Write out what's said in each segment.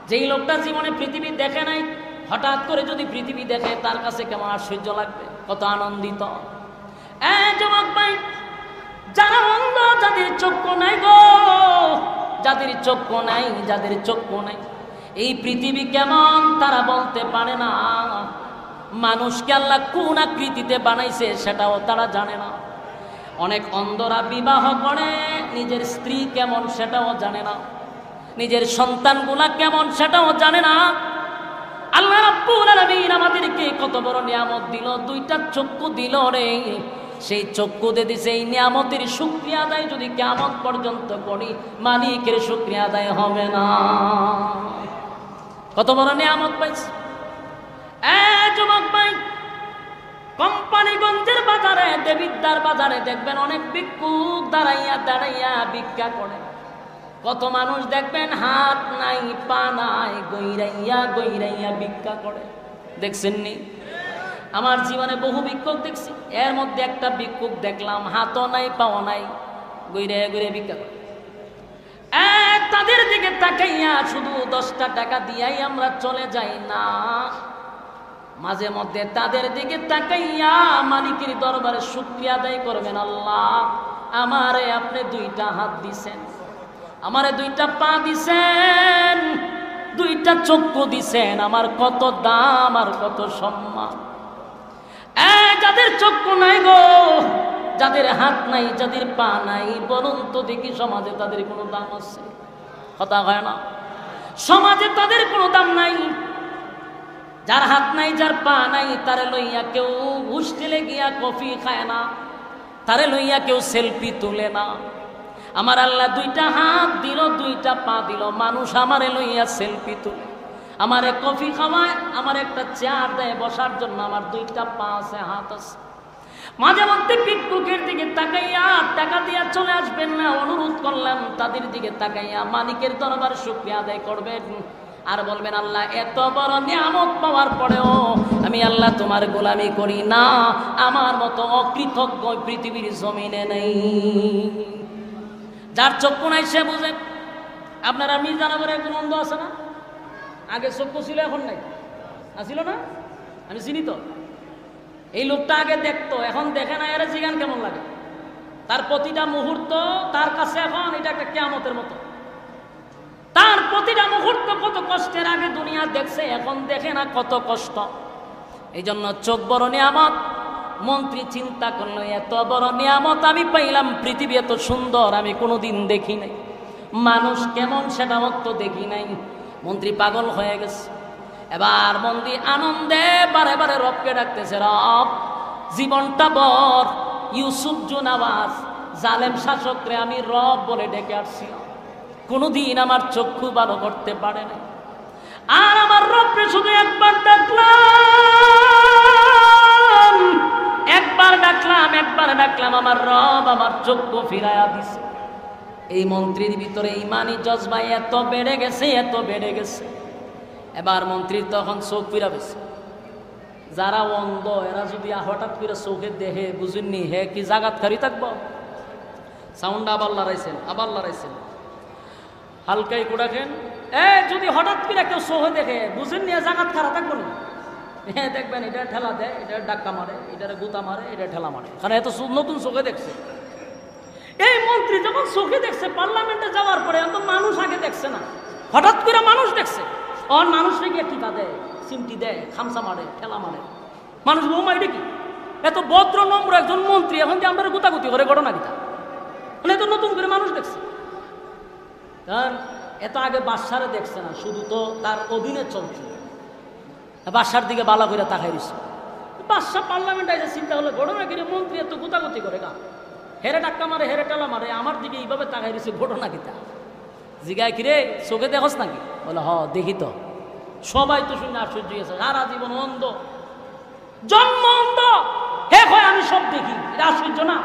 যেই লোকটা জীবনে পৃথিবী দেখে নাই, হঠাৎ করে যদি পৃথিবী দেখে তার কাছে কেমন আশ্চর্য লাগবে, কত আনন্দিত। যুবক ভাই, যারা অন্ধ, যাদের চক্ষু নাই গো, যাদের চক্ষু নাই, যাদের চক্ষু নাই, এই পৃথিবী কেমন তারা বলতে পারে না। মানুষকে আল্লাহ কোন আকৃতিতে বানাইছে সেটাও তারা জানে না। অনেক অন্ধরা বিবাহ করে, নিজের স্ত্রী কেমন সেটাও জানে না, নিজের সন্তানগুলা কেমন সেটাও জানে না। আল্লাহ রাব্বুল আলামিন আমাদেরকে কত বড় নিয়ামত দিল, দুইটা চক্ষু দিল রে। সেই চক্ষু দিয়ে দিছে, এই নিয়ামতের শুকরিয়া আদায় যদি কিয়ামত পর্যন্ত করি, মালিকের শুকরিয়া আদায় হবে না। কত বড় নিয়ামত পাইছে। যুবক ভাই, কোম্পানিগঞ্জের বাজারে, দেবিদ্যার বাজারে দেখবেন অনেক ভিক্ষুক দাঁড়াইয়া দাঁড়াইয়া ভিক্ষা করে। কত মানুষ দেখবেন হাত নাই, পা নাই, গইরাইয়া গইরাইয়া ভিক্ষা করে। দেখছেন নি? আমার জীবনে বহু ভিক্ষুক দেখছি, এর মধ্যে একটা ভিক্ষুক দেখলাম হাতও নাই, পাও নাই, গইরাইয়া গইরাইয়া ভিক্ষা করে। তাদের দিকে তাকাইয়া শুধু 10টা টাকা দিয়াই আমরা চলে যাই না, মাঝে মধ্যে তাদের দিকে তাকাইয়া মালিকের দরবারে শুকরিয়া আদায় করবেন। আল্লাহ, আমারে আপনি 2টা হাত দিছেন, আমারে 2টা পা দিছেন, 2টা চক্ষু দিছেন, আমার কত দাম আর কত সম্মান। যাদের চক্ষু নাই গো, যাদের হাত নাই, যাদের পা নাই, বলুন তো দেখি সমাজে তাদের কোনো দাম আছে? কথা হয় না, সমাজে তাদের কোনো দাম নাই। যার হাত নাই, যার পা নাই, তারে লইয়া কেউ হোস্টেলে গিয়া কফি খায় না, তারে লইয়া কেউ সেলফি তুলে না। আমার আল্লাহ 2টা হাত দিল, 2টা পা দিল, মানুষ আমারে লইয়া সেলফি তুলে, আমারে কফি খাওয়ায়, আমার একটা চেয়ার দেয় বসার জন্য, আমার 2টা পা আছে, হাত আছে। মাঝে মধ্যে ভিক্ষুকের দিকে তাকাইয়া টাকা দিয়া চলে আসবেন না, অনুরোধ করলাম তাদের দিকে তাকাইয়া মালিকের দরবারে শুকরিয়া আদায় করবেন আর বলবেন, আল্লাহ এত বড় নিয়ামত পাওয়ার পরেও আমি আল্লাহ তোমার গোলামি করি না, আমার মতো অকৃতজ্ঞ পৃথিবীর জমিনে নেই। যার চক্ষু নাই সে বুঝে। আপনারা মির্জানগরে একজন অন্ধ আছে না? আগে চক্ষু ছিল, এখন নাই, আসিল না? আমি চিনি তো। এই লোকটা আগে দেখতো, এখন দেখে না। এর জিগান কেমন লাগে? তার প্রতিটা মুহূর্ত তার কাছে এখন এটা একটা কিয়ামতের মতো। তার প্রতিটা মুহূর্ত কত কষ্টের, আগে দুনিয়া দেখছে, এখন দেখে না, কত কষ্ট। এই জন্য চোখ বড় নিয়ামত। মন্ত্রী চিন্তা করলো, এত বড় নিয়ামত আমি পাইলাম, পৃথিবী এত সুন্দর আমি কোনোদিন দেখি নাই, মানুষ কেমন সেটা তো দেখি নাই। মন্ত্রী পাগল হয়ে গেছে। এবার মন্ত্রী আনন্দে বারে বারে রবকে ডাকতেছে, রব, জীবনটা বর ইউসুফ জুনাওয়াজ জালেম শাসকরে আমি রব বলে ডেকে আসছি, কোনোদিন আমার চক্ষু ভালো করতে পারে না। আর আমার রবকে শুধু একবার ডাকলাম, একবার ডাকলাম, একবার ডাকলাম, আমার রব আমার চক্ষু ফিরাইয়া দিছে। এই মন্ত্রীর ভিতরে ইমানি জজবা এত বেড়ে গেছে, এত বেড়ে গেছে। এবার মন্ত্রীর তখন চোখ ফিরা পেয়েছে। যারা অন্ধ এরা যদি হঠাৎ করে চোখে দেখে, বুঝেননি হে কি জাগাত খারি থাকবো। সাউন্ড আবার লড়াইছেন, আবার লড়াইছেন, হালকাই কোড়াখেন। যদি হঠাৎ করে কেউ চোখে দেখে, বুঝেননি জাগাত খারা থাকবো না। হ্যাঁ দেখবেন, এটা ঠেলা দেয়, এটা ডাক্কা মারে, এটারে গুতা মারে, এটা ঠেলা মারে, কারণ এত নতুন চোখে দেখছে। এই মন্ত্রী যখন চোখে দেখছে পার্লামেন্টে যাওয়ার পরে, এত মানুষ আগে দেখছে না, হঠাৎ করে মানুষ দেখছে। অন মানুষকে গিয়ে টিকা দেয়, সিমটি দেয়, খামসা মারে, ঠেলা মারে। মানুষ বৌমা এটা কি? এত ভদ্র নম্র একজন মন্ত্রী এখন যে আমরা গুতাগুতি করে ঘটনা কিতা, মানে এত নতুন করে মানুষ দেখছে। কারণ এত আগে বাদশারে দেখছে না, শুধু তো তার অধীনে চলছে। বাদশার দিকে বালা করে তাকাই দিচ্ছে। বাদশা পার্লামেন্টে এসে চিন্তা হলো, ঘটনা কিরে মন্ত্রী এত গুতাগুতি করে গা, হেরে টাক্কা মারে, হেরে টেলা মারে, আমার দিকে এইভাবে তাকাই দিচ্ছে, ঘটনা কিতা? জিগায় কিরে চোখে দেখোস নাকি? বলে হ দেখি তো। সবাই তো শুনে আশ্চর্য হয়েছে, সারা জীবন অন্ধ, জন্ম অন্ধ, হে কয় আমি সব দেখি। এটা আশ্চর্য না?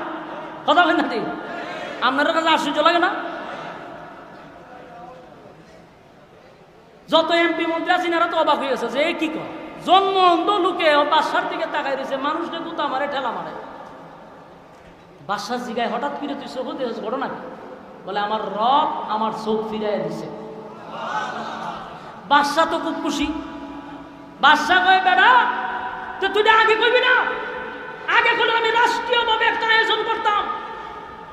কথা হয় না? দেখি আপনার কাছে আশ্চর্য লাগে না? যত এমপি মন্ত্রী আছেন এরা তো অবাক হয়েছে যে কি কর, জন্ম অন্ধ লোকে বাদশার দিকে তাকাই দিয়েছে, মানুষকে গুতা মারে, ঠেলা মারে। বাদশার জিগায় হঠাৎ করে তুই চোখ দেখেছ, ঘটনা কি? বলে আমার রব আমার চোখ ফিরাই দিছে। বাদশা তো খুব খুশি। বাদশা কয় বেটা তো তুই আগে কইবি না, আগে করলে আমি রাষ্ট্রীয়ভাবে একটা আয়োজন করতাম,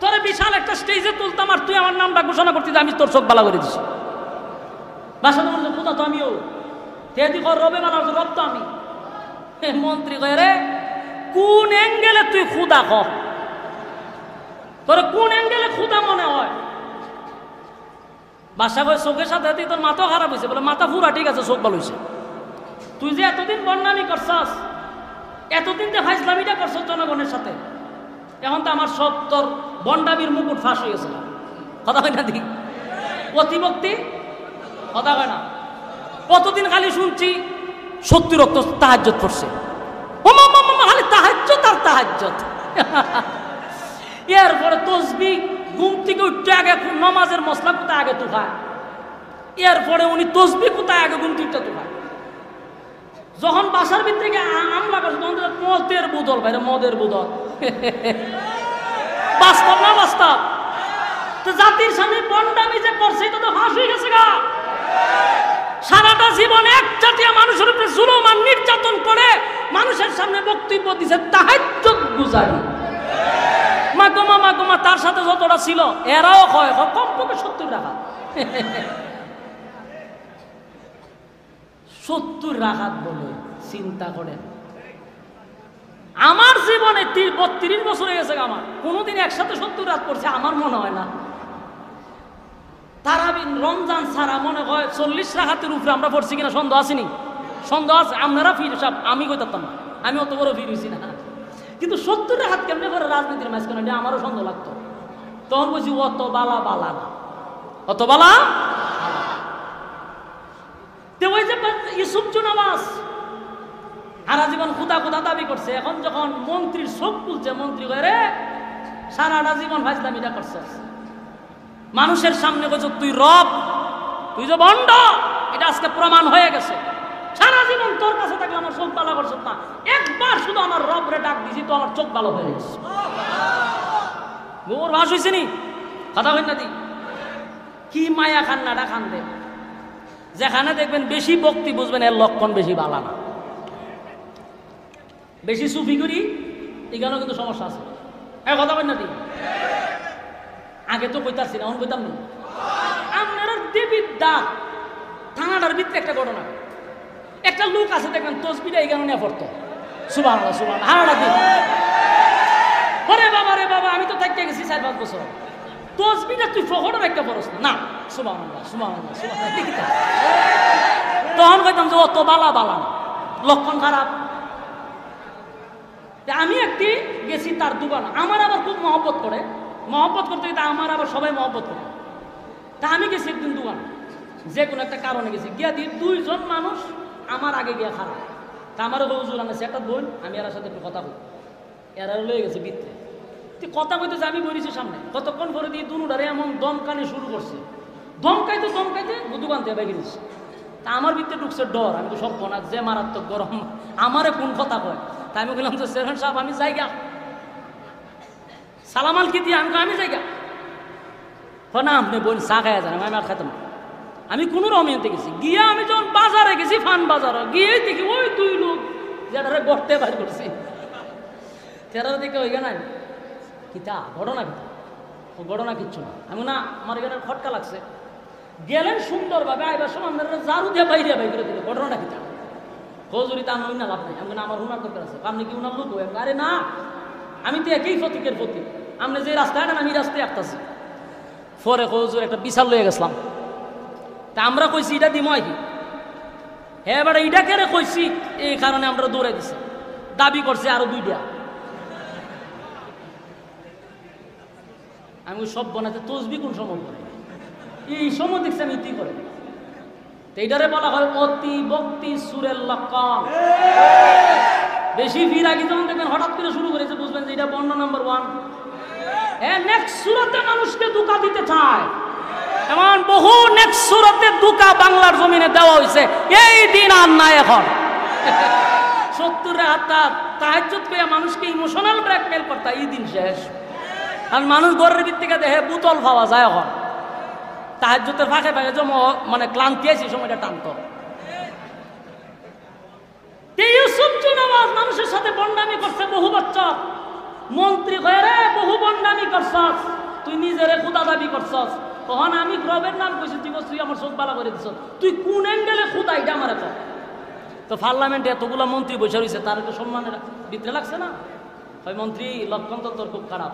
তোরে বিশাল একটা স্টেজে তুলতাম আর তুই আমার নামটা ঘোষণা করতি যে আমি তোর চোখ বালা করে দিছি। বাদশা তো বলছে কোথা তো আমিও তেদি কর রবে বালা রব তো আমি। মন্ত্রী কয় রে কোন অ্যাঙ্গেলে তুই খুদা ক, তোর কোন অ্যাঙ্গেলে খুদা মনে হয়? বাদশা কয় চোখের সাথে সাথে তোর মাথাও খারাপ হয়েছে। বলে মাথা পুরা ঠিক আছে, চোখ ভালো হয়েছে। তুই যে এতদিন বন্যামি করছস, এতদিন যে ফাইজলামিটা করছস জনগণের সাথে, এখন তো আমার সব তোর বন্ডামির মুকুট ফাঁস হয়ে গেছে। কথা হয় না দি অতিভক্তি, কথা হয় না। কতদিন খালি শুনছি 70 রক্ত তাহাজ্জুদ পড়ছে, ও মামা খালি তাহাজ্জুদ আর তাহাজ্জুদ। এরপরে তসবিহ ঘুম থেকে উঠতে আগে নামাজের মশলা কোথায় আগে তুফায়, এরপরে উনি তসবিহ কোথায় আগে ঘুম থেকে তুফায়। যখন বাসার ভিতর থেকে আমলা করছে তখন মদের বুদল ভাই, মদের বুদল। বাস্তব না বাস্তব? তো জাতির সামনে বন্ডামি যে করছে এটা তো ফাঁস হয়ে গেছে গা। সারাটা জীবন একচাটিয়া মানুষের উপরে জুলুম আর নির্যাতন করে মানুষের সামনে বক্তব্য দিছে তাহাজ্জুদ গুজারি। মাগমা তার সাথে যতটা ছিল এরাও কয় কমপক্ষে 70 রাকাত। 70 রাকাত বলে চিন্তা করেন। আমার জীবনে 32 বছর হয়ে গেছে, আমার কোনোদিন একসাথে 70 রাত পড়ছে আমার মনে হয় না। তারাবিন রমজান ছাড়া মনে হয় 40 রাকাতের উপরে আমরা পড়ছি কিনা সন্দেহ আসেনি? সন্দেহ আছে। আপনারা ফির সব, আমি কইতাম না, আমি অত বড় ফির হইছি না। কিন্তু 70 রাকাত কেমনে করে রাজনীতির মাঝখানে আমারও সন্দেহ লাগতো। তখন বলছি অত বালা বালা না, অত বালা। ওই যে ইউসুফ জুনাবাস সারা জীবন খুদা খুদা দাবি করছে, এখন যখন মন্ত্রীর চোখ খুলছে, মন্ত্রী করে সারাটা জীবন ফাজলামিটা করছে, মানুষের সামনে কইছে তুই রব, তুই যে ভণ্ড, এটা আজকে প্রমাণ হয়ে গেছে। সারা জীবন তোর কাছে থাকলে আমার চোখ ভালো করছ না, একবার শুধু আমার রব রে ডাক দিছি তো আমার চোখ ভালো হয়ে গেছে। গোর ভাস হয়েছে নি? কথা হয় না দি? কি মায়া কান্নাটা কান্দে। যেখানে দেখবেন বেশি ভক্তি বুঝবেন এর লক্ষণ বেশি ভালো না। বেশি সুফি করি এখানেও কিন্তু সমস্যা আছে। কথা বল না দি? আগে তো কইতাছি না, এখন কইতাম না। আপনার দেবীর দাঁত থানাটার ভিতরে একটা ঘটনা, একটা লোক আছে দেখবেন তসবিটা এই কারণে পড়তো, সুবহানাল্লাহ সুবহানাল্লাহ হারাটা দিন। ওরে বাবা রে বাবা, আমি তো থাকতে গেছি 4-5 বছর, তসবিটা তুই ফখরের একটা পড়স না, সুবহানাল্লাহ সুবহানাল্লাহ সুবহানাল্লাহ। তখন কইতাম যে অত বালা বালা না, লক্ষণ খারাপ। আমি একটি গেছি তার দোকান, আমার আবার খুব মহব্বত করে, মহব্বত করতে গেলে আমার আবার সবাই মহব্বত করে। তা আমি গেছি একদিন দোকান, যে কোনো একটা কারণে গেছি, গিয়া দিয়ে 2 জন মানুষ আমার আগে গিয়া খারাপ। তা আমারও হুজুর আনেছে একটা বোন, আমি এর সাথে একটু কথা বলি, এরা লয়ে গেছে ভিতরে। তুই কথা কইতেছে, আমি বলেছি সামনে, কতক্ষণ পরে দিয়ে দুনুটারে এমন দমকানি শুরু করছে, দমকাইতে দোকান থেকে বেগে দিচ্ছে। তা আমার ভিতরে ঢুকছে ডর, আমি তো সব বনা যে মারাত্মক গরম, আমারে কোন কথা কয়। তাই আমি বললাম যে চেয়ারম্যান সাহেব আমি যাই গা, সালামাল কি দিয়ে আমি যাই গা। না আপনি বোন চা খাইয়া যান, আমি আর খাইতাম। আমি কোনো রমিয়াতে গেছি, গিয়ে আমি যখন বাজারে গেছি, ফান বাজারে গিয়ে দেখি ওই 2 লোক যেটারে গড়তে বাইর করছি, তেরা দেখে ওই গান কিতা ঘটনা, কিতা ও ঘটনা কিচ্ছু না। আমি না আমার এখানে খটকা লাগছে, গেলেন সুন্দরভাবে, আইবার সময় আপনারা জারু দিয়ে বাইরে বাই করে দিল, ঘটনাটা কিতা হজুরি তা নই না লাভ নাই। আমি আমার হুনার দরকার আছে, আপনি কি উনার লোক? আরে না, আমি তো একই প্রতীকের প্রতীক, আপনি যে রাস্তায় না আমি রাস্তায় আসতেছি। পরে হজুর একটা বিশাল লয়ে গেছিলাম, তা আমরা কইছি এটা দিম কি, হ্যাঁ বেটা এটা কেড়ে কইছি, এই কারণে আমরা দৌড়াই দিছি। দাবি করছে আরো 2টা। আমি সব বনাতে তসবি কোন সময় করে, এই সময় দেখছি আমি কি করে। এইটারে বলা হয় অতি ভক্তি সুরের লক্ষণ। বেশি ফিরাগি যখন দেখবেন হঠাৎ করে শুরু করেছে, বুঝবেন যে এটা বর্ণ নাম্বার 1। হ্যাঁ, নেক্সট সুরতে মানুষকে ধোঁকা দিতে চায়, এমন বহু নেক্সট সুরতে ধোঁকা বাংলার জমিনে দেওয়া হয়েছে। এই দিন আর নাই এখন। 70 রাকাত তাহাজ্জুদ করে মানুষকে ইমোশনাল ব্ল্যাকমেল করতে, এই দিন শেষ। আর মানুষ ঘরের ভিতর থেকে দেখে বোতল পাওয়া যায় এখন। তাহাজ্জুদের ফাঁকে ফাঁকে মানে ক্লান্তি আছে সময়টা টানত। ইউসুফ নওয়াজ মানুষের সাথে বন্ডামি করছে বহু বছর, মন্ত্রী হয়ে রে বহু বন্ডামি করছস, তুই নিজেরে খুদা দাবি করছস, তখন আমি রবের নাম কইছি, তুই আমার চোখ বালা করে দিছ, তুই কোন অ্যাঙ্গেলে খুদা এটা আমার এত। তো পার্লামেন্টে এতগুলো মন্ত্রী বসে রয়েছে, তার একটু সম্মানের ভিতরে লাগছে না? ওই মন্ত্রী লক্ষণ তো তোর খুব খারাপ,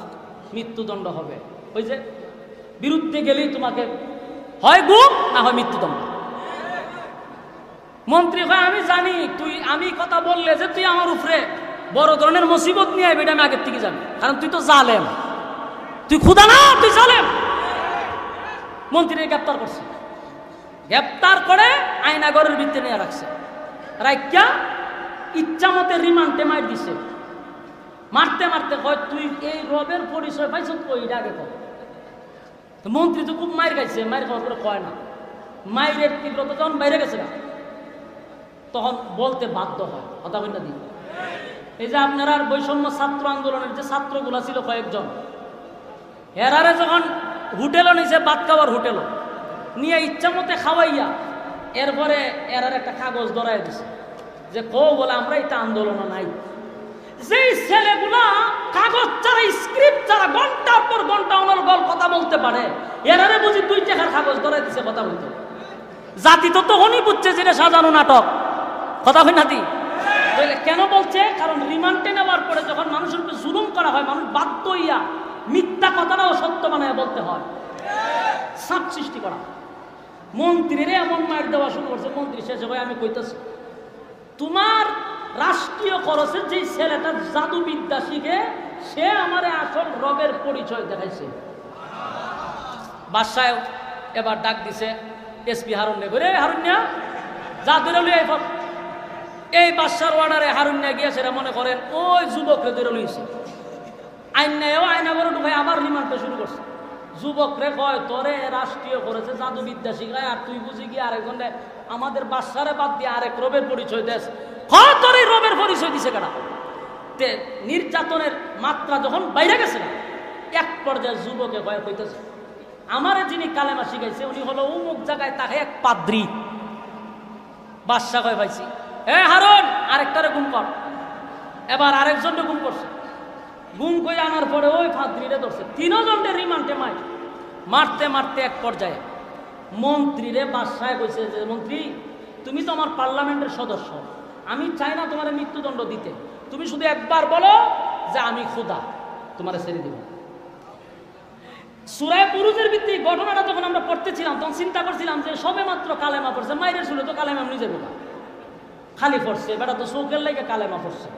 মৃত্যুদণ্ড হবে, ওই যে বিরুদ্ধে গেলেই তোমাকে হয় গুম না হয় মৃত্যুদণ্ড। মন্ত্রী হয় আমি জানি তুই, আমি কথা বললে যে তুই আমার উপরে বড় ধরনের মুসিবত নিয়ে আইবি, এটা আমি আগের থেকে জানি, কারণ তুই তো জালেম, তুই খুদা না, তুই জালেম। মন্ত্রীকে গ্রেপ্তার করছে, গ্রেপ্তার করে আয়নাগরের ভিতরে নিয়ে রাখছে, রাইকা ইচ্ছা মতে রিমান্ডে মার দিছে। মারতে মারতে কয় তুই এই রবের পরিচয় পাইছ কই, এটা আগে কর। মন্ত্রী তো খুব মায়ের খাইছে, মায়ের খাওয়ার পরে কয় না, মায়ের তীব্রতা যখন বাইরে গেছে না তখন বলতে বাধ্য হয়, কথা বল না দিন। এই যে আপনারা বৈষম্য ছাত্র আন্দোলনের যে ছাত্রগুলা ছিল কয়েকজন, এরারে যখন হোটেলও নিয়েছে, ভাত খাওয়ার হোটেলও নিয়ে ইচ্ছা মতে খাওয়াইয়া, এরপরে এরার একটা কাগজ ধরাই দিছে যে বলে আমরা এটা আন্দোলন নাই। যেই ছেলেগুলা কাগজ ছাড়া স্ক্রিপ্ট ছাড়া ঘন্টার পর ঘন্টা ওনার গল কথা বলতে পারে, এরারে বুঝি 2 টাকার কাগজ ধরাই দিছে কথা বলতে। জাতি তো তখনই বুঝছে যেটা সাজানো নাটক, কথা হয় নাতি। কেন বলছে? কারণ রিমান্ডে নেওয়ার পরে যখন মানুষের উপরে জুলুম করা হয়, মানুষ বাধ্য হইয়া মিথ্যা কথাটাও সত্য বানায় বলতে হয়, চাপ সৃষ্টি করা। মন্ত্রীরে এমন মার দেওয়া শুরু করছে, মন্ত্রী শেষে ভাই আমি কইতেছি, তোমার রাষ্ট্রীয় খরচে যে ছেলেটা জাদুবিদ্যা শিখে, সে আমারে আসল রবের পরিচয় দেখাইছে। বাদশাহ এবার ডাক দিছে এসপি হারুন্যা, করে হারুন্যা যা ধরে লই আইফ। এই বাদশার অর্ডারে হারুন্যা গিয়া সেটা মনে করেন ওই যুবকরে ধরে লইছে, আইনায়ও আয়না করে ঢুকাই আবার রিমান্ডটা শুরু করছে। যুবকরে কয় তোরে রাষ্ট্রীয় করেছে জাদুবিদ্যা শিখায়, আর তুই বুঝি গিয়ে আরেকজন আমাদের বাদশারে বাদ দিয়ে আরেক রবের পরিচয় দেশ, তোর এই রবের পরিচয় দিছে কেনা। তে নির্যাতনের মাত্রা যখন বাইরে গেছে না, এক পর্যায়ে যুবকে কয় কইতেছে আমারে যিনি কালেমা শিখাইছে উনি হলো অমুক জায়গায়, তাকে এক পাদ্রী। বাদশা কয় পাইছি, হারুন আরেকটারে গুম কর। এবার আরেকজনকে গুম করছে, গুম করে আনার পরে ওই পাদ্রীরে ধরছে, 3 জনকে রিমান্ডে মারতে মারতে এক পর্যায়ে মন্ত্রীরে বাদশায় কইছে যে মন্ত্রী তুমি তো আমার পার্লামেন্টের সদস্য, আমি চাই না তোমার মৃত্যুদণ্ড দিতে, তুমি শুধু একবার বলো যে আমি খোদা, তোমার ছেড়ে দিব। সূরা বুরুজের ভিত্তিক ঘটনাটা যখন আমরা পড়তেছিলাম তখন চিন্তা করছিলাম যে সবে মাত্র কালেমা পড়ছে, মাইরের ছিল তো কালেমা নিজে বোকা খালি পড়ছে, বেটা তো চৌকের লাগে কালেমা পড়ছে,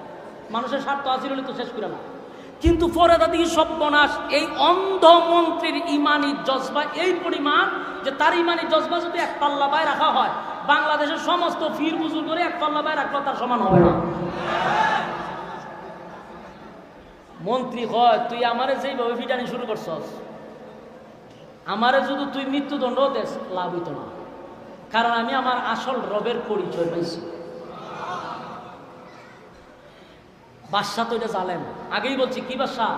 মানুষের স্বার্থ আসিল তো শেষ করে না। কিন্তু পরে দাদি সর্বনাশ, এই অন্ধ মন্ত্রীর ইমানি জজবা এই পরিমাণ যে তার ইমানি জজবা যদি এক পাল্লা বায় রাখা হয়, বাংলাদেশের সমস্ত ফির বুজুর করে এক পাল্লা বায় রাখলে তার সমান হবে না। মন্ত্রী হয় তুই আমারে যেইভাবে ফিটানি শুরু করছস, আমারে যদি তুই মৃত্যুদণ্ড দেস লাভ হইত না, কারণ আমি আমার আসল রবের পরিচয় পাইছি। বাদশা তো এটা জালেম, আগেই বলছি কি বাদশা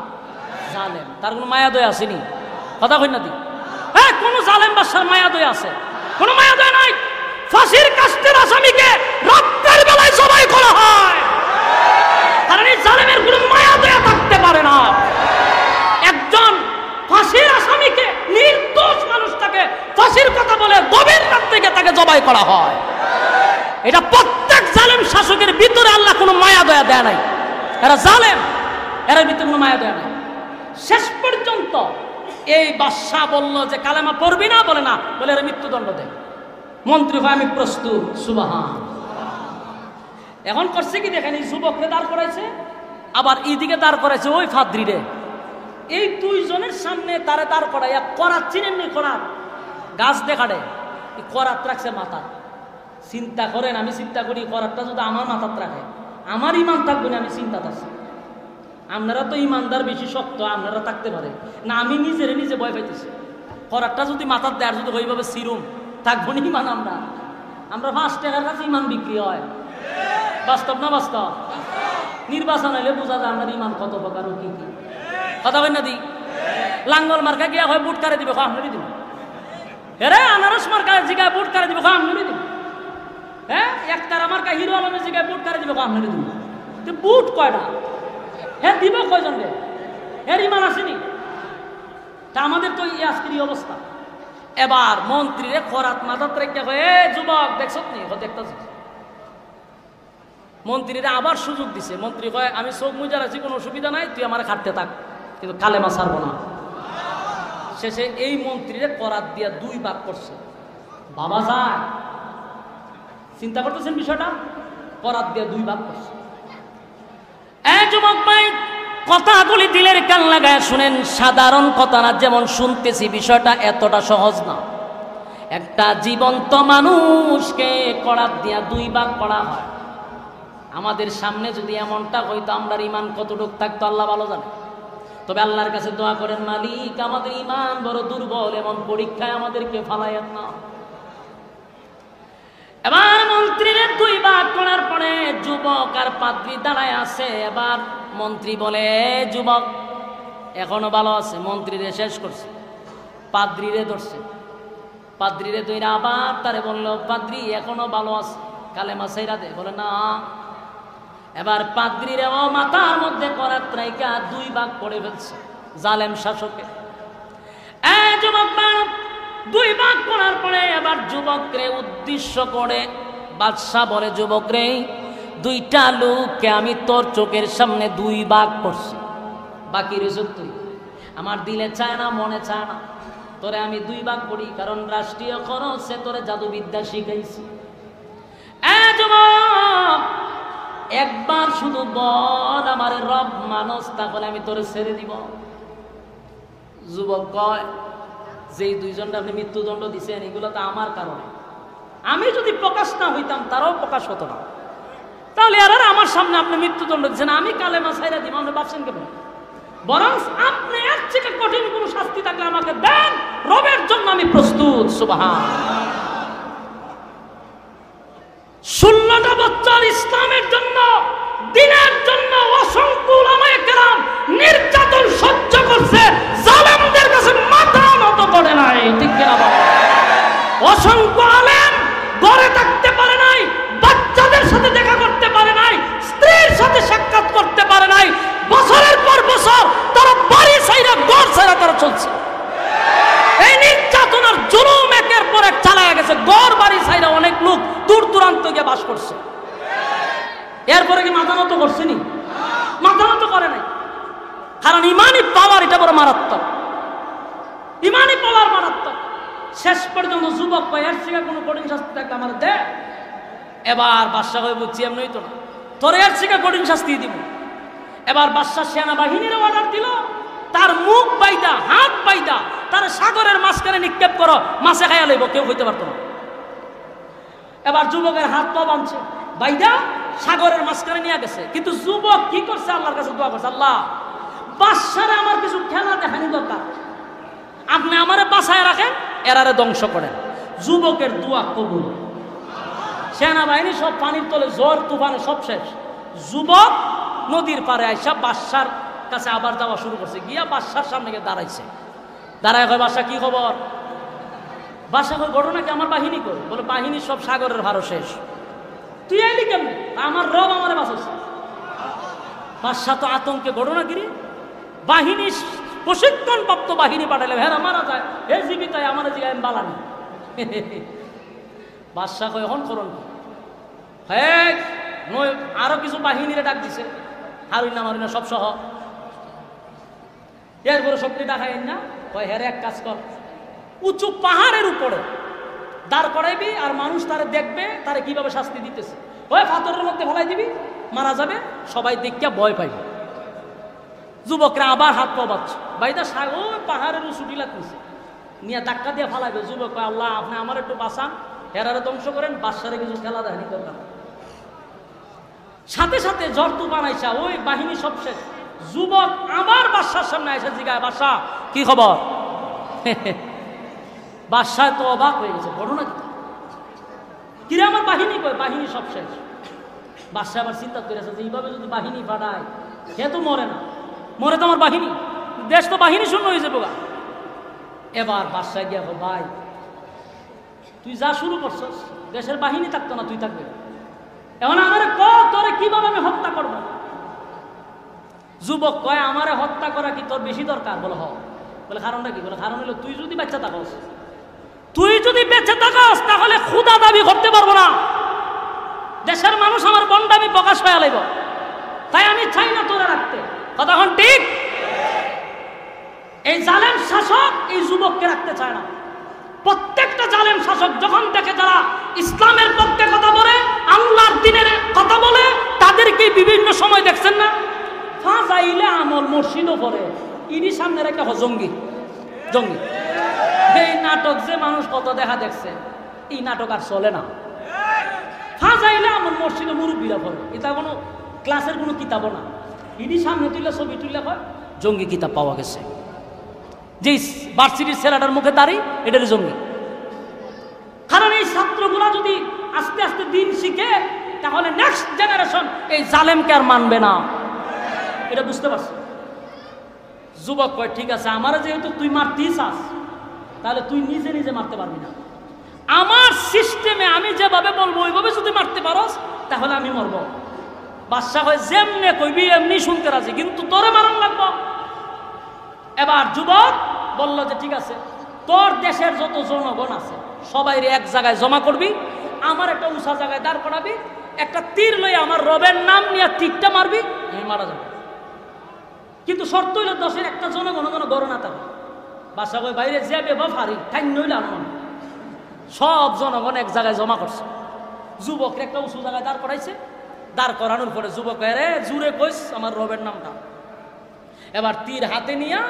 জালেম, তার কোনো মায়া দয়া আসেনি, কথা কই না দি। হ্যাঁ, কোন জালেম বাদশার মায়া দয়া আছে? কোনো মায়া দয়া নাই। ফাঁসির কাস্টের আসামিকে রাতের বেলায় সবাই করা হয়, কারণ এই জালেমের কোনো মায়া দয়া থাকতে পারে না। একজন ফাঁসির আসামিকে, নির্দোষ মানুষটাকে ফাঁসির কথা বলে গভীর রাত থেকে তাকে জবাই করা হয়। এটা প্রত্যেক জালেম শাসকের ভিতরে আল্লাহ কোনো মায়া দয়া দেয় নাই, এরা জালেম, এর ভিতরে কোনো মায়া দেয় নাই। শেষ পর্যন্ত এই বাদশা বলল যে কালেমা পড়বি না, বলে না, বলে এরা মৃত্যুদণ্ড দেয়। মন্ত্রী হয় আমি প্রস্তুত, সুবহান। এখন করছে কি দেখেন, এই যুবককে দাঁড় করাইছে, আবার এইদিকে দাঁড় করাইছে ওই ফাদ্রিরে। এই 2 জনের সামনে তারে দাঁড় করাইয়া করাত, চিনেননি করাত, গাছ দেখাড়ে করাত রাখছে মাথা। চিন্তা করেন, আমি চিন্তা করি করাতটা যদি আমার মাথাত রাখে আমার ইমান থাকবে না, আমি চিন্তা থাকছি। আপনারা তো ইমানদার বেশি শক্ত, আপনারা থাকতে পারে না, আমি নিজে ভয় পাইতেছি। করাতটা যদি মাথার দেয়, যদি ওইভাবে সিরুম থাকবো না ইমান। আমরা 5 টাকার কাছে ইমান বিক্রি হয়, বাস্তব না বাস্তব? নির্বাচন হলে বোঝা যায় আপনার ইমান কত প্রকার ও কি কি, কথা বল না দি। লাঙ্গল মার্কা গিয়া হয় বুট কারে দিবে, আপনারই দিব। এরে আনারস মার্কায় জিগায় ভোট করে দিব আমি দিব। হ্যাঁ একটার আমার কা হিরো আলমের জিগায় ভোট করে দিব আমি দিব। তুই বুট কয়টা হ্যাঁ দিব কয়জন রে? এর ইমান আসেনি। তা আমাদের তো এই আজকের অবস্থা। এবার মন্ত্রীরে খরাত মাথাত রেখে কয় এ যুবক দেখছ নি দেখতেছ। মন্ত্রীরা আবার সুযোগ দিছে। মন্ত্রী কয় আমি চোখ মুজার আছি, কোনো অসুবিধা নাই, তুই আমার খাটতে থাক, কিন্তু কালেমা ছাড়বো না। শেষে এই মন্ত্রীরে করাত দিয়া 2 ভাগ করছে। বাবা যায় চিন্তা করতেছেন বিষয়টা, করাত দিয়া 2 ভাগ করছে। এই যুবক ভাই কথাগুলি দিলের কান লাগায় শুনেন, সাধারণ কথা না, যেমন শুনতেছি বিষয়টা এতটা সহজ না। একটা জীবন্ত মানুষকে করাত দিয়া 2 ভাগ করা হয়। আমাদের সামনে যদি এমনটা হইতো আমরা ইমান কতটুক থাকতো আল্লাহ ভালো জানে। তবে আল্লাহর কাছে দোয়া করেন, মালিক আমাদের ইমান বড় দুর্বল, এমন পরীক্ষায় আমাদেরকে ফালাইয়েন না। এবার মন্ত্রীর 2 ভাগ করার পরে যুবক আর পাদ্রী দাঁড়ায় আছে। এবার মন্ত্রী বলে যুবক এখনো ভালো আছে। মন্ত্রীরে শেষ করছে, পাদ্রীরে ধরছে। পাদ্রীরে ধইরা আবার তারে বললো পাদ্রী এখনো ভালো আছে, কালেমা ছাইরা দে। বলে না। এবার পাদ্রীরে ও মাথার মধ্যে করাত রাইকা 2 ভাগ করে ফেলছে জালেম শাসকে। যুবক 2 ভাগ করার পরে এবার যুবকরে উদ্দেশ্য করে বাদশা বলে, যুবকরে 2টা লোককে আমি তোর চোখের সামনে 2 ভাগ করছি, বাকি রয়েছে তুই। আমার দিলে চায় না, মনে চায় না, তোরে আমি 2 ভাগ করি, কারণ রাষ্ট্রীয় খরচে তোরে জাদুবিদ্যা শিখাইছি। যুবক একবার শুধু বল আমার রব মানুষ, তাহলে আমি তোরে ছেড়ে দিব। যুবক কয় যেই 2 জনটা আপনি মৃত্যুদণ্ড দিচ্ছেন এগুলো তো আমার কারণে, আমি যদি প্রকাশ না হইতাম তারাও প্রকাশ হতো না, তাহলে আর আমার সামনে আপনি মৃত্যুদণ্ড দিচ্ছেন, আমি কালেমা ছাইরা দিব, আপনি ভাবছেন কেন? বরং আপনি এর থেকে কঠিন কোন শাস্তি থাকলে আমাকে দেন, রবের জন্য আমি প্রস্তুত। সুবহানাল্লাহ। 16টা বছর ইসলামের জন্য, দিনের জন্য অসংখ্য উলামায়ে কেরাম নির্যাতন সহ্য করছে, জালেমদের কাছে মাথা নত করে নাই। ঠিক কিনা বলেন? অসংখ্য আলেম ঘরে থাকতে পারে নাই, বাচ্চাদের সাথে দেখা করতে পারে নাই, স্ত্রীর সাথে সাক্ষাৎ করতে পারে নাই, বছরের পর বছর তারা বাড়ি ছাইরা ঘর ছাইরা তারা চলছে। এই নির্যাতনের জুলুম একের পর এক চালায়া গেছে। ঘর বাড়ি ছাইরা অনেক লোক দূর দূরান্ত গিয়ে বাস করছে। এরপরে কি মাথা নত করছেনি? মাথা নত করে নাই। কারণ ইমানি পাওয়ার এটা বড় মারাত্মক, ইমানি পাওয়ার মারাত্মক। শেষ পর্যন্ত যুবক পায় এর থেকে কোনো কঠিন শাস্তি থাকলে আমার দে। এবার বাদশা হয়ে বুঝছি এমনি তো না, তোর এর থেকে কঠিন শাস্তি দিব। এবার বাদশা সেনাবাহিনীর অর্ডার দিল, তার মুখ বাইদা হাত বাইদা তার সাগরের মাঝখানে নিক্ষেপ করো, মাছে খাইয়া লইব, কেউ হইতে পারতো না। এবার যুবকের হাত পা বাঁধছে, বাইদা সাগরের মাঝখানে নিয়ে গেছে। কিন্তু যুবক কি করছে? আল্লাহর কাছে দোয়া করছে, আল্লাহ বাদশারে আমার কিছু খেলা দেখানি দরকার, আপনি আমারে বাঁচায় রাখেন, এরারে ধ্বংস করেন। যুবকের দোয়া কবুল। সেনাবাহিনী সব পানির তলে, ঝড় তুফানে সব শেষ। যুবক নদীর পারে আইসা বাদশার কাছে আবার যাওয়া শুরু করছে। গিয়া বাদশার সামনে গিয়ে দাঁড়াইছে। দাঁড়ায় কয়, বাদশা কি খবর? বাদশা কয়, ঘটনা কি? আমার বাহিনী কই? বলে, বাহিনী সব সাগরের ভারো শেষ। তুই আইলি কেমনে? আমার রব আমারে বাঁচাইছে। বাদশা তো আতঙ্কে, ঘটনা কি রে? বাহিনী প্রশিক্ষণ প্রাপ্ত বাহিনী পাঠাইলে হেরা মারা যায়, হে জীবিত আমার জিগায় বালানি। বাদশা কয়, এখন করুন। হ্যাঁ আরো কিছু বাহিনীরে ডাক দিছে, হারুইনা মারুইনা সব সহ। এরপরে সবটি ডাকাই না, কয় হেরে এক কাজ কর, উঁচু পাহাড়ের উপরে দাঁড় করাইবি, আর মানুষ তারে দেখবে তারে কিভাবে শাস্তি দিতেছে। ওই পাথরের মধ্যে ফেলাই দিবি, মারা যাবে, সবাই দেখিয়া ভয় পাইবে। যুবকরা আবার হাত পা বাঁধছে, বাইদা ওই পাহাড়ের উঁচু টিলাত নিছে, নিয়ে ধাক্কা দিয়ে ফালাইবে। যুবক, আল্লাহ আপনি আমার একটু বাঁচান, হেরারে ধ্বংস করেন, বাদশারে কিছু খেলা দেয়নি দরকার। সাথে সাথে ঝড় তুফান আইসা ওই বাহিনী সব শেষ। যুবক আবার বাদশার সামনে আইসা জিগায়, বাদশা কি খবর? বাদশায় তো অবাক হয়ে গেছে, ঘটনা কি রে? আমার বাহিনী কই? বাহিনী সব শেষ। বাদশা আবার চিন্তা করেছে যে এইভাবে যদি বাহিনী পাঠায়, সে তো মরে না, মরে তো আমার বাহিনী, দেশ তো বাহিনী শূন্য হয়ে যাবে। এবার বাদশা গিয়া, ভাই তুই যা শুরু করছস, দেশের বাহিনী থাকতো না, তুই থাকবে। এখন আমারে তোরে কিভাবে আমি হত্যা করব? যুবক কয় আমারে হত্যা করা কি তোর বেশি দরকার? বলে হ। বলে কারণটা কি? বলে কারণ হলো তুই যদি বেঁচে থাকস, তাহলে ক্ষুধা দাবি করতে পারবো না, দেশের মানুষ আমার বন্ডামি প্রকাশ পাইয়া লাইব, তাই আমি চাই না তোরা রাখতে। কতক্ষণ ঠিক? এই জালেম শাসক এই যুবককে রাখতে চায় না। প্রত্যেকটা জালেম শাসক যখন দেখে যারা ইসলামের পক্ষে কথা বলে, আল্লাহর দ্বীনের কথা বলে, তাদেরকে বিভিন্ন সময় দেখছেন না ফাজাইলে আমল মসজিদও পড়ে, ইনি সামনে রেখে জঙ্গি জঙ্গি। এই নাটক যে মানুষ কত দেখা দেখছে, এই নাটক আর চলে না। ফাজাইলে আমল মসজিদে মুরব্বীরা পড়ে, এটা কোনো ক্লাসের কোনো কিতাবও না। ইনি সামনে তুলে ছবি তুললে হয় জঙ্গি কিতাব পাওয়া গেছে। যে ভার্সিটির ছেলেটার মুখে দাঁড়িয়ে এটার জঙ্গি। কারণ এই ছাত্রগুলা যদি আস্তে আস্তে দিন শিখে, তাহলে নেক্সট জেনারেশন এই জালেমকে আর মানবে না, এটা বুঝতে পারছো? যুবক কয় ঠিক আছে, আমার যেহেতু তুই মারতেই চাস, তাহলে তুই নিজে নিজে মারতে পারবি না। আমার সিস্টেমে আমি যেভাবে বলবো ওইভাবে যদি মারতে পারস, তাহলে আমি মরব। বাদশা কয় যেমনে কইবি এমনি শুনতে রাজি, কিন্তু তোরে মারণ লাগবো। এবার যুবক বলল যে ঠিক আছে, তোর দেশের যত জনগণ আছে সবাই এক জায়গায় জমা করবি, আমার একটা উঁচা জায়গায় দাঁড় করাবি, একটা তীর লইয়া আমার রবের নাম নিয়ে তীরটা মারবি, আমি মারা যাবে। কিন্তু শর্ত হইল দশের একটা জনগণ যেন গড় না থাকে। বাসা কই বাইরে যাবে বা ফারি ঠাই নইলে আনমান। সব জনগণ এক জায়গায় জমা করছে, যুবককে একটা উঁচু জায়গায় দাঁড় করাইছে। দাঁড় করানোর পরে যুবক রে জুড়ে কইস আমার রবের নামটা। এবার তীর হাতে নিয়া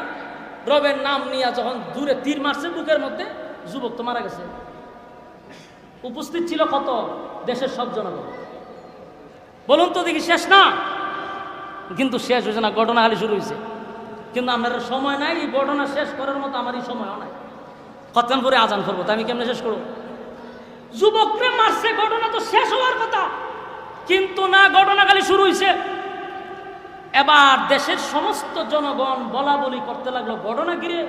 রবের নাম নিয়া যখন দূরে তীর মারছে বুকের মধ্যে, যুবক তো মারা গেছে। উপস্থিত ছিল কত? দেশের সব জনগণ। বলুন তো দেখি শেষ না? কিন্তু শেষ হয়েছে না, ঘটনা খালি শুরু হয়েছে। কিন্তু আপনার সময় নাই এই ঘটনা শেষ করার মতো, আমারই সময়ও নাই। কতক্ষণ করে আজান করবো, তা আমি কেমনে শেষ করবো? যুবকরে মারছে, ঘটনা তো শেষ হওয়ার কথা, কিন্তু না, ঘটনা খালি শুরু হয়েছে। এবার দেশের সমস্ত জনগণ বলা বলি করতে লাগলো, ঘটনা ঘিরে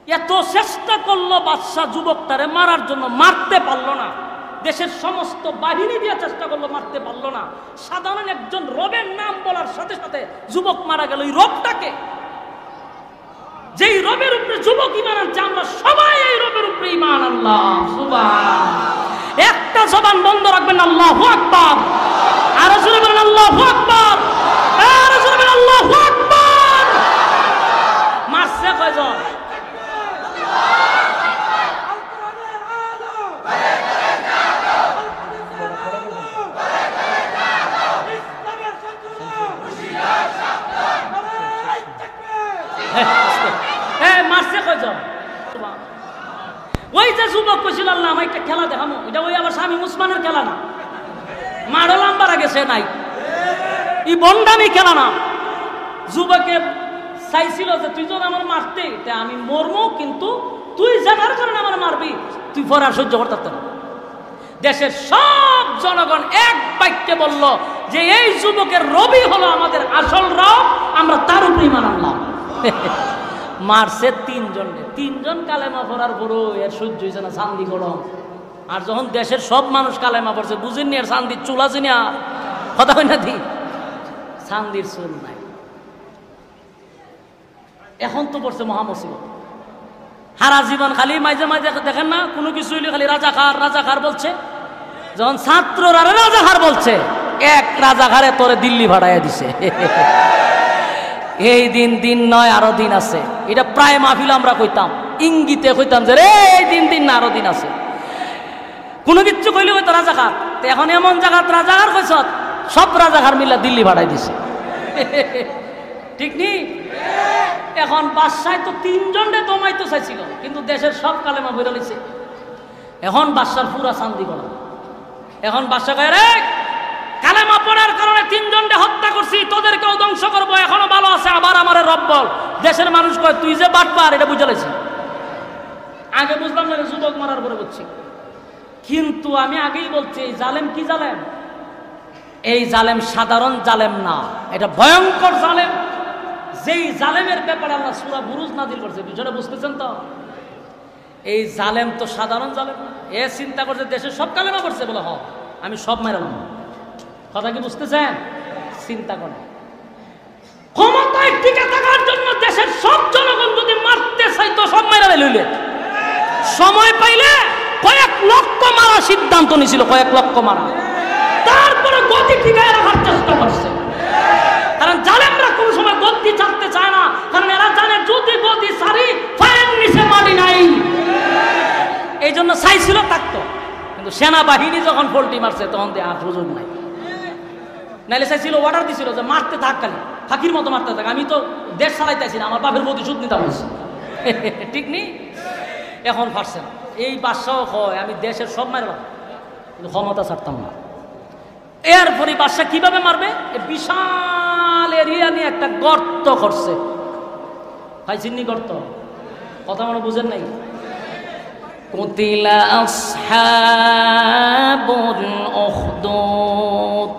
এত চেষ্টা করলো বাদশা যুবকটারে মারার জন্য, মারতে পারলো না। দেশের সমস্ত বাহিনী দিয়ে চেষ্টা করলো, মারতে পারলো না। সাধারণ একজন রবের নাম বলার সাথে সাথে যুবক মারা গেল। এই রবটাকে, যেই রবের উপরে যুবক ঈমান আনছে, আমরা সবাই এই রবের উপরে ঈমান আনলাম। সুবহান। একটা জবান বন্ধ রাখবেন, আল্লাহু আকবার। আর জোরে বলেন আল্লাহু আকবার। আর জোরে বলেন আল্লাহু আকবার। মারছে কয়জন? মারছে কয়জন? ওই যে যুবক কইছিল আল্লাহ আমার একটা খেলা দেখামো, এটা ওই আবার স্বামী মুসলমানের খেলা না, মারো লাম্বারা গেছে নাই, ই বন্ডামি খেলা না। যুবকে চাইছিল যে তুই যদি আমার মারতে, আমি মরমো, কিন্তু তুই জানার কারণে আমার মারবি, তুই পরে আর সহ্য করতে না। দেশের সব জনগণ এক বাক্যে বলল যে এই যুবকের রবি হলো আমাদের আসল রব, আমরা তার উপরে ঈমান আনলাম। মারছে তিনজন কালেমা পড়ার পরও এর সহ্য হয়েছে না, চান্দি গরম। আর যখন দেশের সব মানুষ কালেমা পড়ছে, বুঝেননি আর চান্দির চুল আছে না, কথা হয় না, দি চান্দির চুল নাই। এখন তো পড়ছে মহামুসিবত। সারা জীবন খালি মাঝে মাঝে দেখেন না, কোনো কিছু হইলে খালি রাজাকার রাজাকার বলছে। যখন ছাত্ররা রাজাকার বলছে, এক রাজাকারে তোরে দিল্লি ভাড়াইয়া দিছে। এই দিন নয়, আরো দিন আছে। এটা প্রায় মাহফিল আমরা কইতাম, ইঙ্গিতে কইতাম যে রে এই দিন না, আরো দিন আছে। কোনো কিচ্ছু কইলে হয়তো রাজাকার। এখন এমন জায়গা রাজাকার কইস, সব রাজাকার মিলা দিল্লি ভাড়াই দিছে। ঠিক নি? এখন বাদশায় তো তিনজনে দমাইতে চাইছিল, কিন্তু দেশের সব কালেমা বইরা লইছে। এখন বাদশার পুরা চান্দি গলা। এখন বাদশা কয় রে কালেমা পড়ার কারণে তিনজনকে হত্যা করছি, তোদেরকেও ধ্বংস করবো, এখনো ভালো আছে, আবার আমার রব বল। দেশের মানুষ কয় তুই যে বাটপার, এটা বুঝে লাইছি। আগে বুঝলাম না, যুবক মারার পরে বুঝছি। কিন্তু আমি আগেই বলছি, এই জালেম কি জালেম? এই জালেম সাধারণ জালেম না, এটা ভয়ঙ্কর জালেম। যেই জালেমের ব্যাপারে আল্লাহ সূরা বুরুজ নাযিল করছে, বিষয়টা বুঝতেছেন তো? এই জালেম তো সাধারণ জালেম না। এ চিন্তা করছে দেশের সব কালেমা করছে বলে হ আমি সব মাইরালাম। কথা কি বুঝতেছেন? চিন্তা করেন, ক্ষমতায় টিকে থাকার জন্য দেশের সব জনগণ যদি মারতে চাইতো সব মাইরা লইলে, সময় পাইলে কয়েক লক্ষ মারা সিদ্ধান্ত নিয়েছিল, কয়েক লক্ষ মারা। তারপরে গতি ঠিকায় রাখার চেষ্টা করছে, কারণ জালেমরা কোন সময় গতি ছাড়তে চায় না, কারণ এরা জানে যদি গতি ছাড়ি ফায়ের নিচে মাটি নাই। এই জন্য চাইছিল থাকতো, কিন্তু সেনাবাহিনী যখন পোল্টি মারছে তখন দিয়ে আর সুযোগ নাই। নাইলে চাইছিল, অর্ডার দিছিল যে মারতে থাক, খালি ফাঁকির মতো মারতে থাক, আমি তো দেশ চালাইতেছি না, আমার বাপের প্রতিশোধ নিতে হয়েছে। ঠিক নেই? এখন পারছে না। এই বাদশাও হয় আমি দেশের সব মারলাম, কিন্তু ক্ষমতা ছাড়তাম না। এরপরে বাদশা কিভাবে মারবে? বিশাল এরিয়া নিয়ে একটা গর্ত করছে। ভাই চিন্নি গর্ত, কথা মনে বুঝেন নাই? কুতিলা আসহাবুল উখদুদ।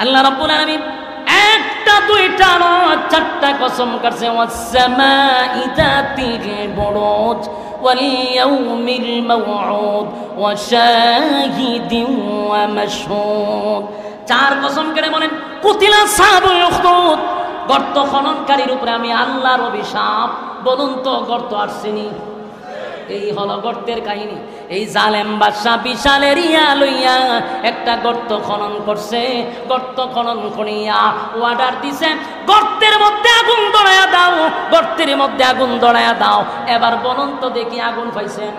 আল্লাহ রাব্বুল আলামিন একটা দুইটা না চারটা কসম করছে, ওয়াস-সামাই যাতিল বুরুজ ওয়াল ইয়াউমিল মাওউদ ওয়া শাহিদিন ওয়া মাশহুদ। চার কসম করে বলেন কুতিলা আসহাবুল উখদুদ, গর্ত খননকারীর উপরে আমি আল্লাহর অভিশাপ। বলুন তো গর্ত আসছেনি? এই হলো গর্তের কাহিনী। এই জালেম বাদশা বিশাল এরিয়া লইয়া একটা গর্ত খনন করছে। গর্ত খনন করিয়া অর্ডার দিছে, গর্তের মধ্যে আগুন ধরায়া দাও, গর্তের মধ্যে আগুন ধরায়া দাও। এবার বলুন তো দেখি আগুন পাইছেন?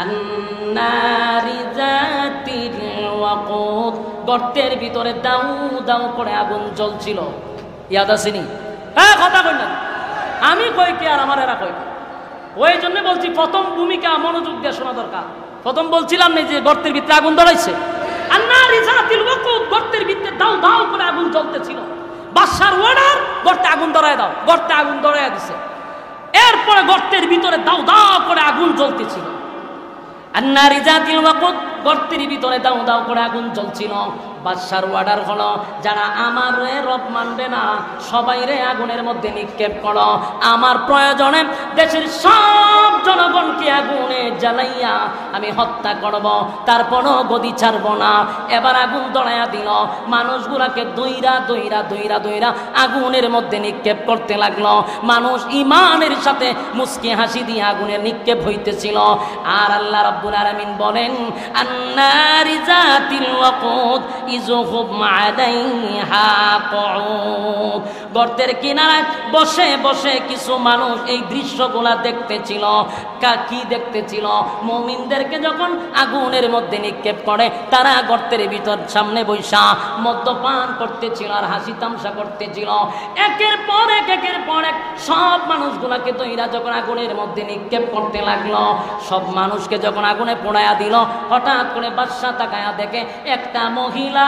আন্নারি যাতিল ওয়াকুদ, গর্তের ভিতরে দাউ দাউ করে আগুন জ্বলছিল। ইয়াদ আসেনি? হ্যাঁ, কথা কই না আমি কই কি আর আমার এরা কই। ওই জন্য বলছি প্রথম ভূমিকা মনোযোগ দিয়ে শোনা দরকার। প্রথম বলছিলাম না যে গর্তের ভিতরে আগুন ধরাইছে। আন্নারি যাতিল ওয়াকুদ, গর্তের ভিতরে দাউ দাউ করে আগুন জ্বলতেছিল। বাদশার অর্ডার, গর্তে আগুন ধরায় দাও। গর্তে আগুন ধরায় দিছে। এরপরে গর্তের ভিতরে দাউ দাউ করে আগুন জ্বলতেছিল। আন্নারি যাতিল ওয়াকুদ, গর্তের ভিতরে দাউ দাউ করে আগুন জ্বলছিল। বাদশার অর্ডার হলো, যারা আমার রব মানবে না সবাই রে আগুনের মধ্যে নিক্ষেপ করো। আমার প্রয়োজনে দেশের সব জনগণকে আগুনে জ্বালাইয়া আমি হত্যা করব, তারপরও গদি ছাড়ব না। এবার আগুন ধরাইয়া দিল, মানুষগুলাকে দইরা দইরা দইরা দইরা আগুনের মধ্যে নিক্ষেপ করতে লাগলো। মানুষ ইমানের সাথে মুস্কি হাসি দিয়ে আগুনের নিক্ষেপ হইতেছিল। আর আল্লাহ রাব্বুল আলামিন বলেন, আন্নারি যাতিল ওয়াকুদ ইযহুব আলাইহা কুউদ, গর্তের কিনারায় বসে বসে কিছু মানুষ এই দৃশ্যগুলা দেখতেছিল। কি দেখতেছিল? মুমিনদেরকে যখন আগুনের মধ্যে নিক্ষেপ করে তারা গর্তের ভিতর সামনে বৈশা মদ্যপান করতেছিল আর হাসি তামসা করতেছিল। একের পর এক একের পর এক সব মানুষগুলাকে দইরা যখন আগুনের মধ্যে নিক্ষেপ করতে লাগলো, সব মানুষকে যখন আগুনে পোড়ায়া দিল, হঠাৎ করে বাদশা তাকায়া দেখে একটা মহিলা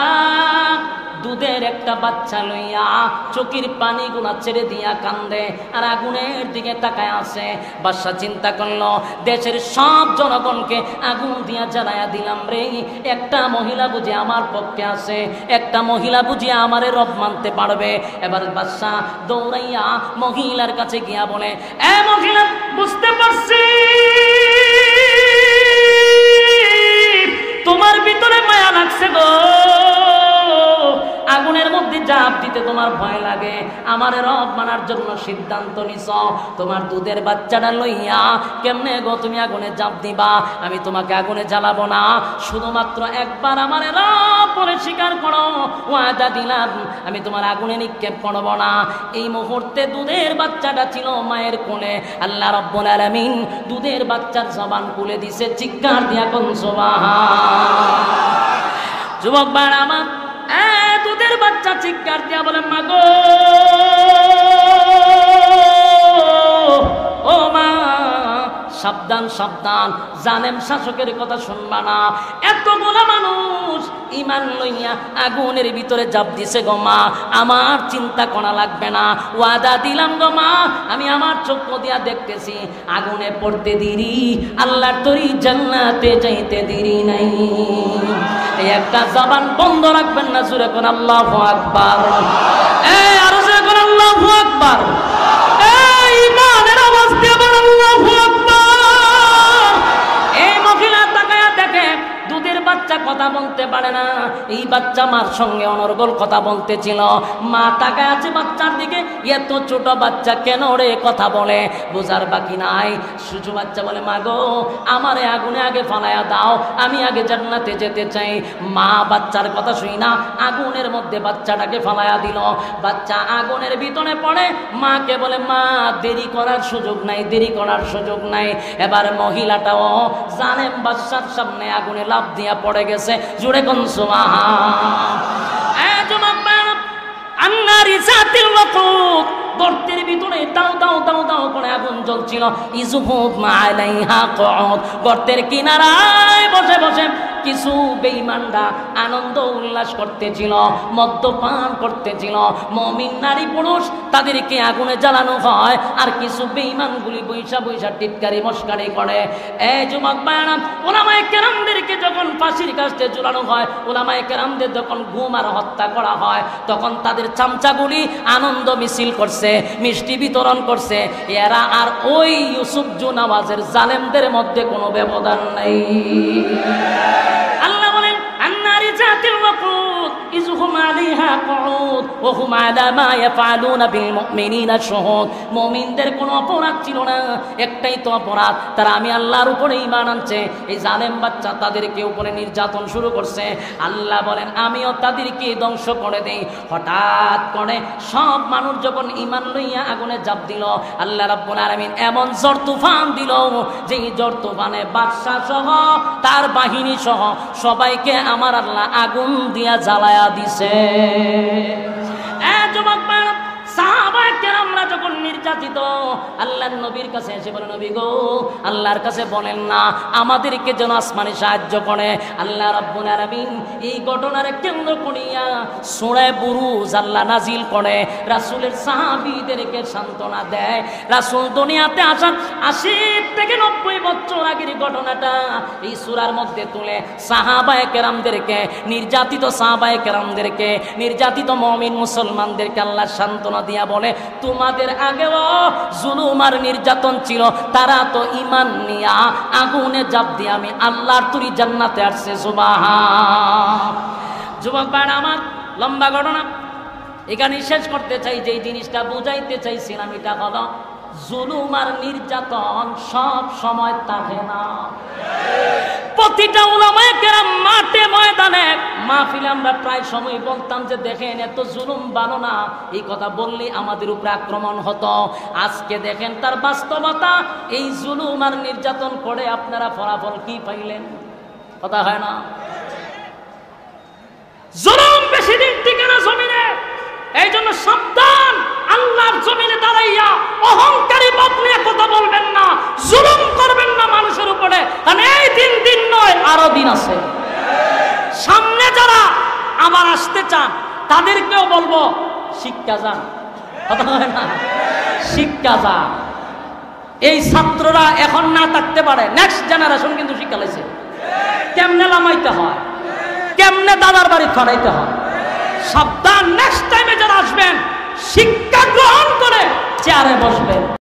দুধের একটা বাচ্চা লইয়া চোখের পানিগুলা ছেড়ে দিয়া কান্দে আর আগুনের দিকে তাকায় আছে। বাদশা চিন্তা করলো, দেশের সব জনগণকে আগুন দিয়া জ্বালায়া দিলাম রে, একটা মহিলা বুঝি আমার পক্ষে আছে, একটা মহিলা বুঝি আমারে রব মানতে পারবে। এবার বাদশা দৌড়াইয়া মহিলার কাছে গিয়া বলে, এ মহিলা, বুঝতে পারছি তোমার ভিতরে মায়া লাগছে গো, আগুনের মধ্যে জাপ দিতে তোমার ভয় লাগে, আমার রব মানার জন্য সিদ্ধান্ত নিছ। তোমার দুধের বাচ্চাটা লইয়া কেমনে গো তুমি আগুনে জাপ দিবা? আমি তোমাকে আগুনে জ্বালাবো না, শুধুমাত্র একবার আমার রব বলে স্বীকার করো, ওয়াদা দিলাম আমি তোমার আগুনে নিক্ষেপ করবো না। এই মুহূর্তে দুধের বাচ্চাটা ছিল মায়ের কোলে। আল্লাহ রাব্বুল আলামিন দুধের বাচ্চার জবান খুলে দিছে, চিৎকার দিয়া কোন সুবহান। যুবক ভাই আমার, দুধের বাচ্চা চিৎকার দিয়া বলে, মা গো, ও মা, সাবধান সাবধান, জালেম শাসকের কথা শুনবা না। এতগুলো মানুষ ইমান লইয়া আগুনের ভিতরে জাপ দিছে গো মা, আমার চিন্তা করা লাগবে না, ওয়াদা দিলাম গো মা, আমি আমার চক্ষু দিয়া দেখতেছি আগুনে পড়তে দেরি, আল্লাহর তরি জান্নাতে যাইতে দেরি নাই। এই একটা জবান বন্ধ রাখবেন না, জোরে কোন আল্লাহু আকবার, আরো জোরে কোন আল্লাহু আকবার, ইমানের আওয়াজ দিয়ে বলেন আল্লাহু আকবার। বাচ্চা কথা বলতে পারে না, এই বাচ্চা মার সঙ্গে অনর্গল কথা বলতেছিল। মা তাকায় আছে বাচ্চার দিকে, এত ছোট বাচ্চা কেন রে কথা বলে, বোঝার বাকি নাই। শিশু বাচ্চা বলে, মা গো আমারে আগুনে আগে ফালায়া দাও, আমি আগে জান্নাতে যেতে চাই। মা বাচ্চার কথা শুই না আগুনের মধ্যে বাচ্চাটাকে ফালায়া দিল। বাচ্চা আগুনের ভিতরে পড়ে, মাকে বলে, মা দেরি করার সুযোগ নাই, দেরি করার সুযোগ নাই। এবার মহিলাটাও জালেম বাদশার সামনে আগুনে লাফ দিয়া পড়ে গেছে। জুড়ে কোন গর্তের ভিতরে দাও দাও দাও দাও করে আগুন জ্বলছিল। গর্তের কিনারায় বসে বসে কিছু বেঈমানরা আনন্দ উল্লাস করতেছিল, মদ্যপান করতেছিল। মুমিন নারী পুরুষ তাদেরকে আগুনে জ্বালানো হয়, আর কিছু বেঈমানগুলি বৈশা বৈশা টিটকারি মস্কারি করে। এই যুবক ভাইরা, উলামায়ে কেরামদেরকে যখন ফাঁসির কাস্তে ঝুলানো হয়, উলামায়ে কেরামদের যখন গুম আর হত্যা করা হয়, তখন তাদের চামচাগুলি আনন্দ মিছিল করছে, মিষ্টি বিতরণ করছে। এরা আর ওই ইউসুফ জুনাওয়াজের জালেমদের মধ্যে কোনো ব্যবধান নাই। আল্লাহ বলেন, আন্নারি জাতিল ওয়াকুদ ইযহুম আলাইহা কুউদ ওয়া হুম আলা মা ইয়াফআলুনা বিল মুমিনিনা শুহুদ। মুমিনদের কোনো অপরাধ ছিল না, একটাই তো অপরাধ, তারা আমি আল্লাহর উপরে ঈমান আনছে। এই জালেম বাচ্চা তাদেরকে উপরে নির্যাতন শুরু করছে। আল্লাহ বলেন, আমিও তাদেরকে ধ্বংস করে দেই। হঠাৎ করে সব মানুষ যখন ঈমান লইয়া আগুনে ঝাঁপ দিল, আল্লাহ রাব্বুল আলামিন এমন ঝড় তুফান দিল, যেই ঝড় তুফানে বাদশা সহ তার বাহিনী সহ সবাইকে আমার আল্লাহ আগুন দিয়া জ্বালায়া দিছে। যুবক সাহাবায়ে কেরামরা যখন নির্যাতিত, আল্লাহর নবীর কাছে এসে বলে, নবী গো আল্লাহর কাছে বলেন না আমাদেরকে যেন আসমানে সাহায্য করে। আল্লাহ রাব্বুল আলামিন এই ঘটনার কেন্দ্র করিয়া সূরা বুরুজ আল্লাহ নাজিল করে, রাসূলের সাহাবীদেরকে সান্ত্বনা দেয়। রাসূল দুনিয়াতে আসার ৮০ থেকে ৯০ বছর আগের ঘটনাটা এই সূরার মধ্যে তুলে সাহাবায়ে কেরামদেরকে, নির্যাতিত সাহাবায়ে কেরামদেরকে, নির্যাতিত মুমিন মুসলমানদেরকে আল্লাহ সান্ত্বনা দিয়া বলে, তোমাদের আগেও জুলুম আর নির্যাতন ছিল, তারা তো ঈমান নিয়া আগুনে ঝাঁপ দিয়ে আমি আল্লাহর তৈরি জান্নাতে আসছে। সুবহান। যুবক ভাইরা আমার, লম্বা ঘটনা এখানে শেষ করতে চাই। যেই জিনিসটা বুঝাইতে চাইছিলাম এটা হলো, জুলুম আর নির্যাতন সব সময় থাকে না। প্রতিটা উলামায়ে কেরাম মাঠে ময়দানে মাহফিলে আমরা প্রায় সময় বলতাম যে দেখেন এত জুলুম ভালো না, এই কথা বললে আমাদের উপরে আক্রমণ হতো। আজকে দেখেন তার বাস্তবতা, এই জুলুম আর নির্যাতন করে আপনারা ফলাফল কি পাইলেন? কথা হয় না? জুলুম বেশি দিন টিকে না জমিনে। এই জন্য সাবধান, আল্লাহর জমিনে দাঁড়াইয়া অহংকারী বাপ নিয়ে কথা বলবেন না, জুলুম করবেন না মানুষের উপরে, কারণ এই দিন নয় আরো দিন আছে সামনে। যারা আবার আসতে চান তাদেরকেও বলবো শিক্ষা যান। কথা হয় না? শিক্ষা যান। এই ছাত্ররা এখন না থাকতে পারে, নেক্সট জেনারেশন কিন্তু শিক্ষা লাইছে কেমনে লামাইতে হয়, কেমনে দাদার বাড়ি ছড়াইতে হয়। সাবধান, নেক্সট টাইমে যারা আসবেন শিক্ষা গ্রহণ করে চেয়ারে বসবেন।